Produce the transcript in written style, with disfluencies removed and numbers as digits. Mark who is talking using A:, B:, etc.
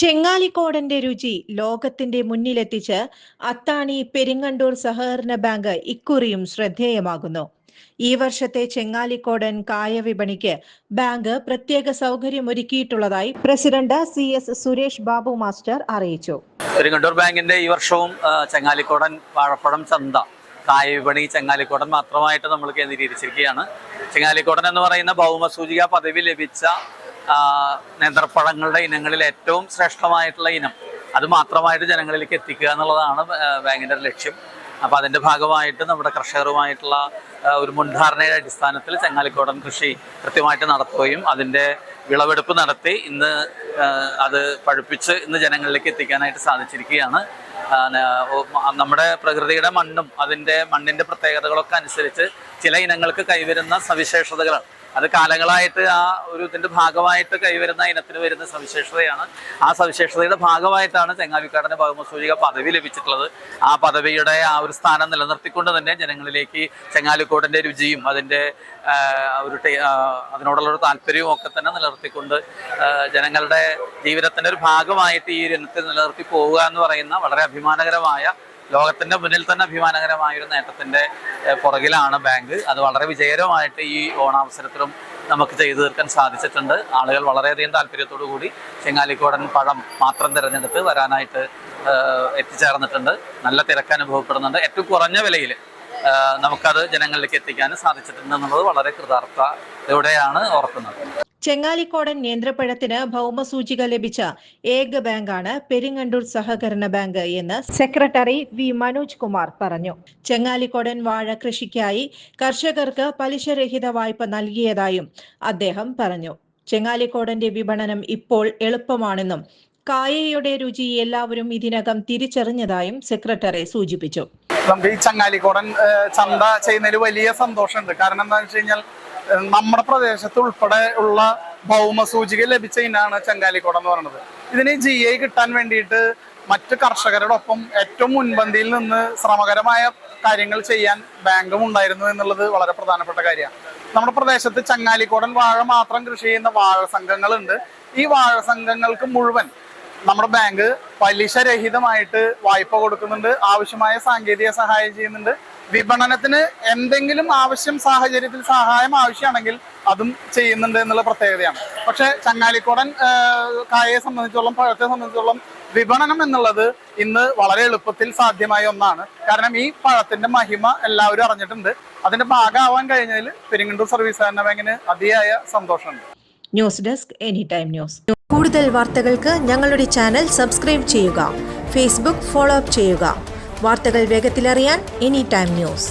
A: ചെങ്ങാലിക്കോടന്റെ രുചി ലോകത്തിന്റെ മുന്നിലെത്തിച്ച് അത്താണി പെരിങ്ങണ്ടൂർ സഹകരണ ബാങ്ക് ഇക്കുറിയും ശ്രദ്ധേയമാകുന്നു. ഈ വർഷത്തെ ചെങ്ങാലിക്കോടൻ കായവിപണിക്ക് ബാങ്ക് പ്രത്യേക സൗകര്യമൊരുക്കിയിട്ടുള്ളതായി president CS Suresh Babu master അറിയിച്ചു.
B: പെരിങ്ങണ്ടൂർ ബാങ്കിന്റെ ഈ വർഷവും ചെങ്ങാലിക്കോടൻ വാഴപ്പഴം ചന്ത കായവിപണി ചെങ്ങാലിക്കോടൻ മാത്രമായിട്ട് നമ്മൾ കേന്ദ്രീകരിച്ചിരിക്കുകയാണ്. ചെങ്ങാലിക്കോടൻ എന്ന് പറയുന്ന ഭൗമസൂചിക പദവി ലഭിച്ച നേന്ത്രപ്പഴങ്ങളുടെ ഇനങ്ങളിൽ ഏറ്റവും ശ്രേഷ്ഠമായിട്ടുള്ള ഇനം അത് മാത്രമായിട്ട് ജനങ്ങളിലേക്ക് എത്തിക്കുക എന്നുള്ളതാണ് ബാങ്കിൻ്റെ ലക്ഷ്യം. അപ്പോൾ അതിൻ്റെ ഭാഗമായിട്ട് നമ്മുടെ കർഷകരുമായിട്ടുള്ള ഒരു മുൻധാരണയുടെ അടിസ്ഥാനത്തിൽ ചെങ്ങാലിക്കോടൻ കൃഷി കൃത്യമായിട്ട് നടത്തുകയും അതിൻ്റെ വിളവെടുപ്പ് നടത്തി ഇന്ന് അത് പഴുപ്പിച്ച് ഇന്ന് ജനങ്ങളിലേക്ക് എത്തിക്കാനായിട്ട് സാധിച്ചിരിക്കുകയാണ്. നമ്മുടെ പ്രകൃതിയുടെ മണ്ണും അതിൻ്റെ മണ്ണിൻ്റെ പ്രത്യേകതകളൊക്കെ അനുസരിച്ച് ചില ഇനങ്ങൾക്ക് കൈവരുന്ന സവിശേഷതകളാണ്. അത് കാലങ്ങളായിട്ട് ആ ഒരു ഇതിൻ്റെ ഭാഗമായിട്ട് കൈവരുന്ന ഇനത്തിന് വരുന്ന സവിശേഷതയാണ്. ആ സവിശേഷതയുടെ ഭാഗമായിട്ടാണ് ചെങ്ങാലിക്കോടന് ഭൗമസൂചിക പദവി ലഭിച്ചിട്ടുള്ളത്. ആ പദവിയുടെ ആ ഒരു സ്ഥാനം നിലനിർത്തിക്കൊണ്ട് തന്നെ ജനങ്ങളിലേക്ക് ചെങ്ങാലിക്കോടൻ്റെ രുചിയും അതിൻ്റെ അതിനോടുള്ളൊരു താല്പര്യവും ഒക്കെ തന്നെ നിലനിർത്തിക്കൊണ്ട് ജനങ്ങളുടെ ജീവിതത്തിൻ്റെ ഒരു ഭാഗമായിട്ട് ഈ ഇനത്തെ നിലനിർത്തി പോവുക എന്ന് പറയുന്ന വളരെ അഭിമാനകരമായ ലോകത്തിൻ്റെ മുന്നിൽ തന്നെ അഭിമാനകരമായ ഒരു നേട്ടത്തിൻ്റെ പുറകിലാണ് ബാങ്ക്. അത് വളരെ വിജയകരമായിട്ട് ഈ ഓണാവസരത്തിലും നമുക്ക് ചെയ്തു തീർക്കാൻ സാധിച്ചിട്ടുണ്ട്. ആളുകൾ വളരെയധികം താല്പര്യത്തോടു കൂടി ചെങ്ങാലിക്കോടൻ പഴം മാത്രം തിരഞ്ഞെടുത്ത് വരാനായിട്ട് എത്തിച്ചേർന്നിട്ടുണ്ട്. നല്ല തിരക്ക് അനുഭവപ്പെടുന്നുണ്ട്. ഏറ്റവും കുറഞ്ഞ വിലയിൽ നമുക്കത് ജനങ്ങളിലേക്ക് എത്തിക്കാൻ സാധിച്ചിട്ടുണ്ട് എന്നുള്ളത് വളരെ കൃതാർത്ഥതയോടെയാണ് ഓർക്കുന്നത്.
A: ചെങ്ങാലിക്കോടൻ നേന്ത്രപ്പഴത്തിന് ഭൗമസൂചിക ലഭിച്ച ഏക ബാങ്കാണ് പെരിങ്ങണ്ടൂർ സഹകരണ ബാങ്ക് എന്ന് സെക്രട്ടറി വി മനോജ് കുമാർ പറഞ്ഞു. ചെങ്ങാലിക്കോടൻ വാഴ കൃഷിക്കായി കർഷകർക്ക് പലിശരഹിത വായ്പ നൽകിയതായും അദ്ദേഹം പറഞ്ഞു. ചെങ്ങാലിക്കോടന്റെ വിപണനം ഇപ്പോൾ എളുപ്പമാണെന്നും കായയുടെ രുചി എല്ലാവരും ഇതിനകം തിരിച്ചറിഞ്ഞതായും സെക്രട്ടറി സൂചിപ്പിച്ചു.
C: നമുക്ക് ഈ ചെങ്ങാലിക്കോടൻ ചന്ത ചെയ്യുന്നതിൽ വലിയ സന്തോഷമുണ്ട്. കാരണം എന്താണെന്ന് വെച്ച് കഴിഞ്ഞാൽ നമ്മുടെ പ്രദേശത്ത് ഉൾപ്പെടെ ഉള്ള ഭൗമസൂചിക ലഭിച്ച ഇനാണ് ചെങ്ങാലിക്കോടൻ എന്ന് പറയുന്നത്. ഇതിന് GI കിട്ടാൻ വേണ്ടിയിട്ട് മറ്റ് കർഷകരോടൊപ്പം ഏറ്റവും മുൻപന്തിയിൽ നിന്ന് ശ്രമകരമായ കാര്യങ്ങൾ ചെയ്യാൻ ബാങ്കും ഉണ്ടായിരുന്നു എന്നുള്ളത് വളരെ പ്രധാനപ്പെട്ട കാര്യമാണ്. നമ്മുടെ പ്രദേശത്ത് ചെങ്ങാലിക്കോടൻ വാഴ മാത്രം കൃഷി ചെയ്യുന്ന വാഴ സംഘങ്ങളുണ്ട്. ഈ വാഴ സംഘങ്ങൾക്ക് മുഴുവൻ നമ്മുടെ ബാങ്ക് പലിശരഹിതമായിട്ട് വായ്പ കൊടുക്കുന്നുണ്ട്. ആവശ്യമായ സാങ്കേതിക സഹായം ചെയ്യുന്നുണ്ട്. വിപണനത്തിന് എന്തെങ്കിലും സാഹചര്യത്തിൽ സഹായം ആവശ്യമാണെങ്കിൽ അതും ചെയ്യുന്നുണ്ട് എന്നുള്ള പ്രത്യേകതയാണ്. പക്ഷെ ചെങ്ങാലിക്കോടൻ കായയെ സംബന്ധിച്ചോളം പഴത്തെ സംബന്ധിച്ചോളം വിപണനം എന്നുള്ളത് ഇന്ന് വളരെ എളുപ്പത്തിൽ സാധ്യമായ ഒന്നാണ്. കാരണം ഈ പഴത്തിന്റെ മഹിമ എല്ലാവരും അറിഞ്ഞിട്ടുണ്ട്. അതിന്റെ ഭാഗമാവാൻ കഴിഞ്ഞതിൽ പെരിങ്ങണ്ടൂർ സർവീസ് സഹകരണ ബാങ്കിന് അതിയായ സന്തോഷമുണ്ട്.
A: News desk any time news. കൂടുതൽ വാർത്തകൾക്ക് ഞങ്ങളുടെ ചാനൽ സബ്സ്ക്രൈബ് ചെയ്യുക. ഫേസ്ബുക്ക് ഫോളോ അപ്പ് ചെയ്യുക. വാർത്തകൾ വേഗത്തിലറിയാൻ എനി ടൈം ന്യൂസ്.